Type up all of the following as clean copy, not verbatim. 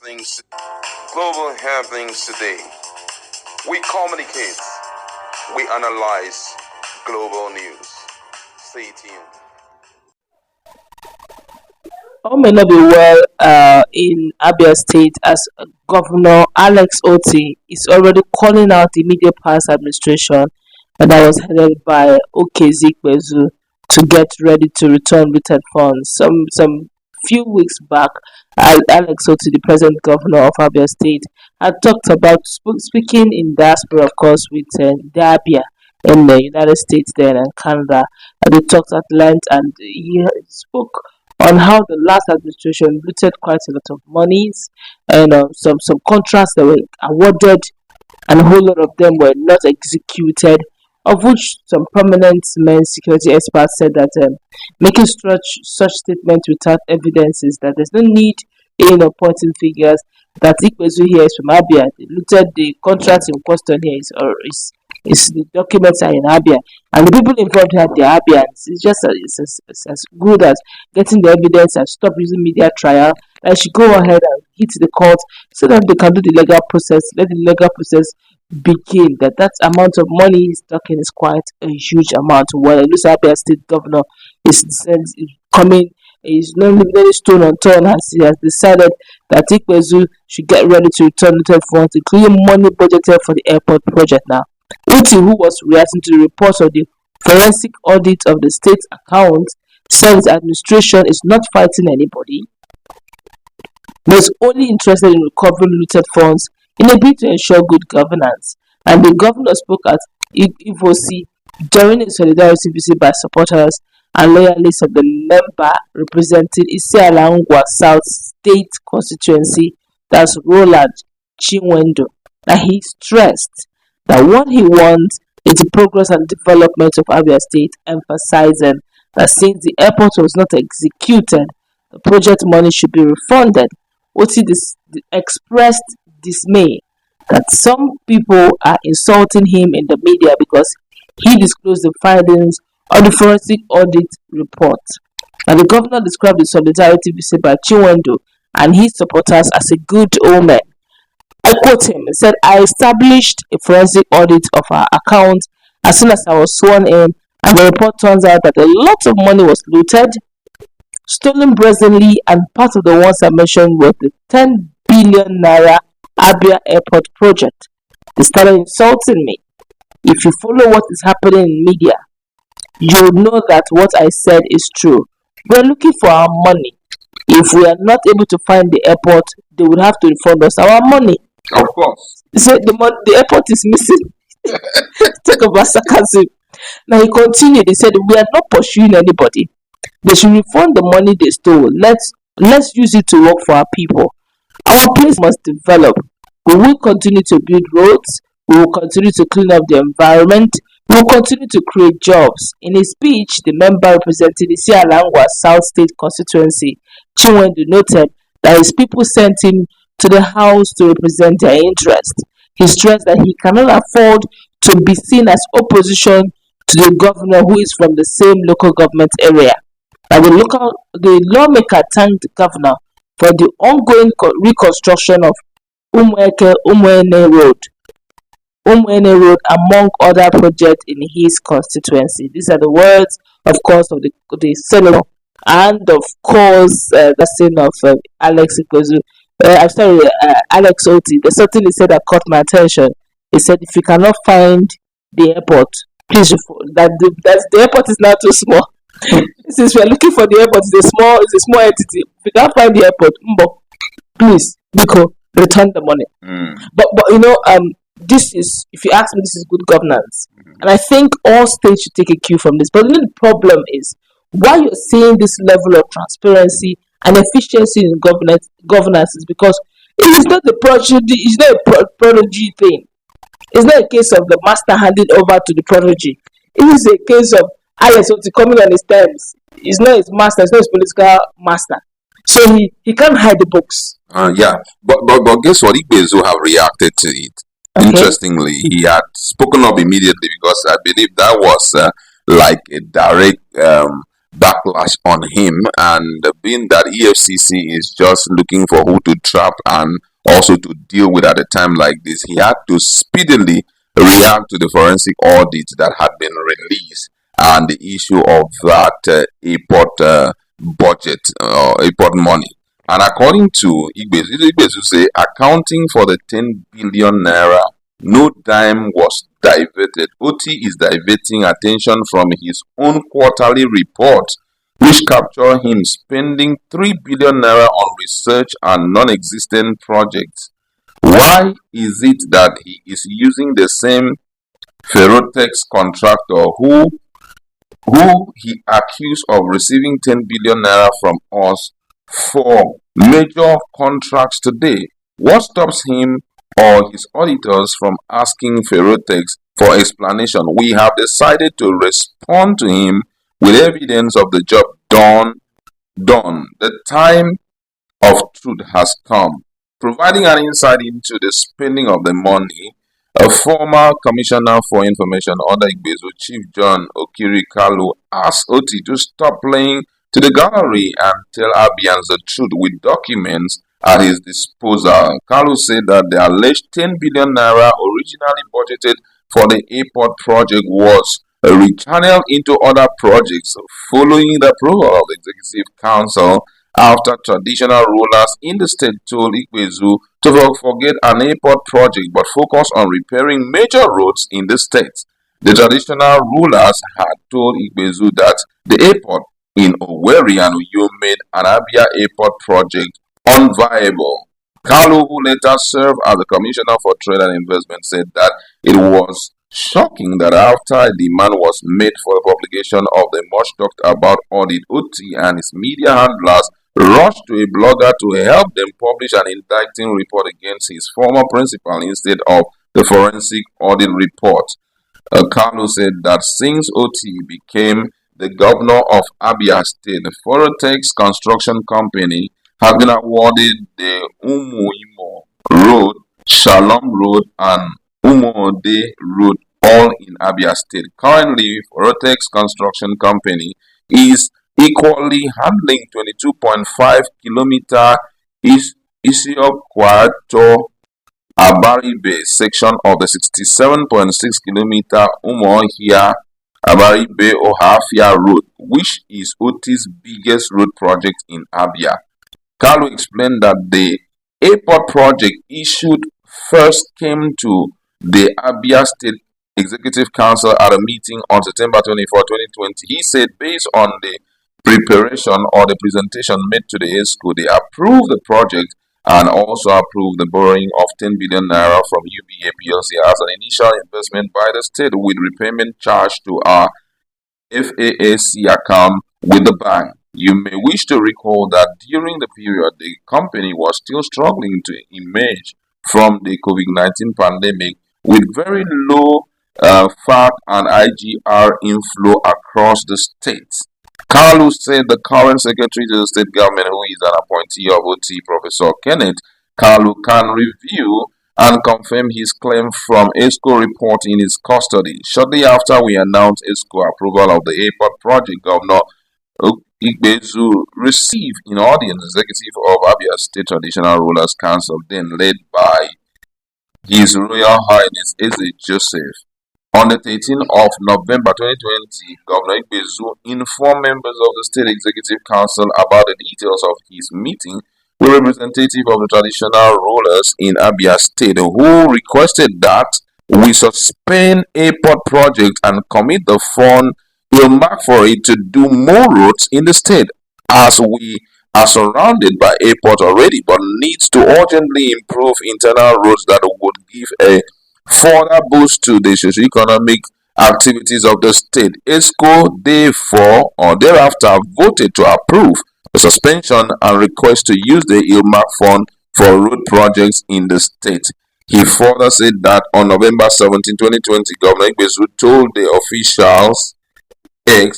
happenings, global happenings today. We communicate, we analyze global news. Stay tuned. All may not be well in Abia State as Governor Alex Otti is already calling out the immediate past administration that was headed by Ikpeazu to get ready to return returned funds. Some few weeks back, Alex Otti, the present governor of Abia State, had talked about speaking in diaspora, of course, with the Abia in the United States there and Canada. And they talked at length and he spoke on how the last administration looted quite a lot of monies and some contracts that were awarded and a whole lot of them were not executed, of which some prominent men security experts said that making such statements without evidences that there's no need pointing figures, that Ikpeazu here is from Abia. They looted the contracts in question here is the documents are in Abia, and the people involved here they are Abians. It's just as good as getting the evidence and stop using media trial. I should go ahead and hit the court so that they can do the legal process. Let the legal process begin. That amount of money he's talking is quite a huge amount. Well, it looks Abia State Governor is coming. He's not leaving any stone unturned as he has decided that Ikpeazu should get ready to return the funds, including money budgeted for the airport project now. Otti, who was reacting to the reports of the forensic audit of the state's accounts, said his administration is not fighting anybody, but is only interested in recovering looted funds in a bid to ensure good governance. And the governor spoke at Ivosi during a solidarity visit by supporters and loyalists of the member representing Isialangwa South State constituency, that's Roland Chinwendo, that he stressed that what he wants is the progress and development of Abia State, emphasizing that since the airport was not executed, the project money should be refunded. Otti expressed dismay that some people are insulting him in the media because he disclosed the findings of the forensic audit report. And the governor described the solidarity visit by Chinwendo and his supporters as a good omen. I quote him, he said, "I established a forensic audit of our account as soon as I was sworn in, and the report turns out that a lot of money was looted, stolen brazenly, and part of the ones I mentioned was the 10 billion Naira Abia Airport project." They started insulting me. If you follow what is happening in media, you will know that what I said is true. We're looking for our money. If we are not able to find the airport, they would have to refund us our money. Of course. So the airport is missing. Talk about sarcasm. Now he continued. He said, "We are not pursuing anybody. They should refund the money they stole. Let's use it to work for our people. Our place must develop. We will continue to build roads. We will continue to clean up the environment. We will continue to create jobs." In his speech, the member representing the Isialangwa South State constituency, Chinwendo, noted that his people sent him to the house to represent their interest. He stressed that he cannot afford to be seen as opposition to the governor who is from the same local government area. Now, the lawmaker thanked the governor for the ongoing reconstruction of Umwene Road, among other projects in his constituency. These are the words, of course, of the senator and, of course, the son of Alex Ikpeazu. Alex Otti. There's something he said that caught my attention. He said, "If you cannot find the airport, please that the airport is now too small. Since we are looking for the airport, it's a small entity. If you can't find the airport, please, return the money." But this is, if you ask me, this is good governance, and I think all states should take a cue from this. But the problem is, why you're seeing this level of transparency and efficiency in governance is because it is not it's not a prodigy thing. It's not a case of the master handing over to the prodigy. It is a case of Alex Otti coming on his terms. It's not his master, it's not his political master. So he can't hide the books. Yeah, but guess what? Ikpeazu have reacted to it. Okay. Interestingly, he had spoken up immediately because I believe that was like a direct backlash on him, and being that EFCC is just looking for who to trap and also to deal with at a time like this, he had to speedily react to the forensic audit that had been released and the issue of that airport budget or airport money. And according to Ikpeazu say accounting for the 10 billion naira, no dime was diverted. Otti is diverting attention from his own quarterly report, which capture him spending 3 billion naira on research and non-existent projects. Why is it that he is using the same Ferrotex contractor who he accused of receiving 10 billion naira from us for major contracts today? What stops him or his auditors from asking Ferrotex for explanation? We have decided to respond to him with evidence of the job done. The time of truth has come. Providing an insight into the spending of the money, a former commissioner for information under Ikpeazu, Chief John Okiri Kalu, asked Otti to stop playing to the gallery and tell Abians the truth with documents at his disposal. Kalu said that the alleged 10 billion naira originally budgeted for the airport project was rechanneled into other projects following the approval of the Executive Council after traditional rulers in the state told Ikpeazu to forget an airport project but focus on repairing major roads in the state. The traditional rulers had told Ikpeazu that the airport in Owerri and Uyo made an Abia Airport project unviable. Kalu, who later served as the Commissioner for Trade and Investment, said that it was shocking that after a demand was made for the publication of the much talked about audit, Otti and his media handlers rushed to a blogger to help them publish an indicting report against his former principal instead of the forensic audit report. Kalu said that since Otti became the governor of Abia State, the Foretex Construction Company has been awarded the Umuimo Road, Shalom Road, and Umode Road, all in Abia State. Currently, Foretex Construction Company is equally handling 22.5 kilometer Isiokwato Abaribe section of the 67.6 kilometer Umuohia Abaribe Ohafia Road, which is Otti's biggest road project in Abia. Kalu explained that the airport project issued first came to the Abia State Executive Council at a meeting on September 24, 2020. He said based on the preparation or the presentation made to the ESCO, they approved the project and also approved the borrowing of 10 billion naira from UBA PLC as an initial investment by the state with repayment charged to our FAAC account with the bank. You may wish to recall that during the period, the company was still struggling to emerge from the COVID-19 pandemic with very low FAC and IGR inflow across the states. Kalu said the current secretary to the state government, who is an appointee of Otti, Professor Kenneth Kalu, can review and confirm his claim from ESCO report in his custody. Shortly after we announced ESCO approval of the airport project, Governor Ikpeazu received in audience executive of Abia State Traditional Rulers Council, then led by His Royal Highness Eze Joseph. On the 13th of November 2020, Governor Ikpeazu informed members of the State Executive Council about the details of his meeting with representatives of the traditional rulers in Abia State, who requested that we suspend airport project and commit the fund earmarked for it to do more roads in the state, as we are surrounded by airport already, but needs to urgently improve internal roads that would give a further boost to the socio-economic activities of the state. ESCO therefore or thereafter voted to approve the suspension and request to use the earmark fund for road projects in the state. He further said that on November 17, 2020, Governor Ikpeazu told the officials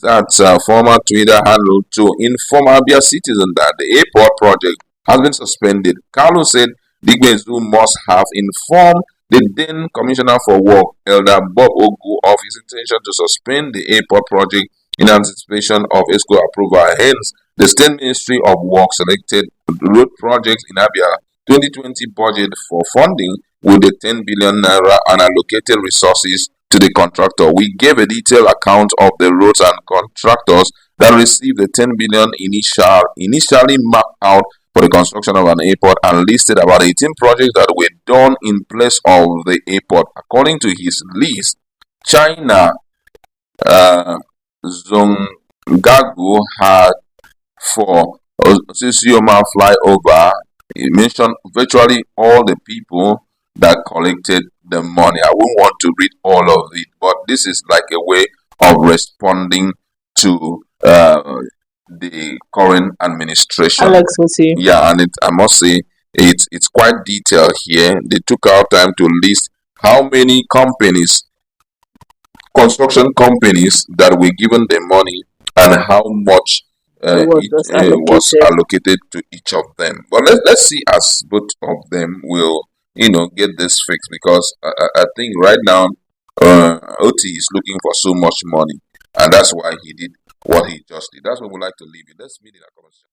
that's former Twitter handle to inform Abia citizens that the airport project has been suspended. Kalu said Ikpeazu must have informed the then Commissioner for Work, Elder Bob Ogu, of his intention to suspend the airport project in anticipation of ESCO approval. Hence, the State Ministry of Works selected road projects in Abia 2020 budget for funding with the 10 billion naira and allocated resources to the contractor. We gave a detailed account of the roads and contractors that received the 10 billion initially mapped out for the construction of an airport and listed about 18 projects that were done in place of the airport. According to his list, China Zhonggagu had for Osisioma flyover. He mentioned virtually all the people that collected the money. I won't want to read all of it, but this is like a way of responding to the current administration. Alex Otti. Yeah, and I must say it's quite detailed here. They took out time to list how many companies, construction companies, that were given the money and how much was allocated to each of them. But let's see as both of them will get this fixed, because I think right now Oti is looking for so much money, and that's why he did what he just did. That's what we like to leave it. Let's meet in a conversation.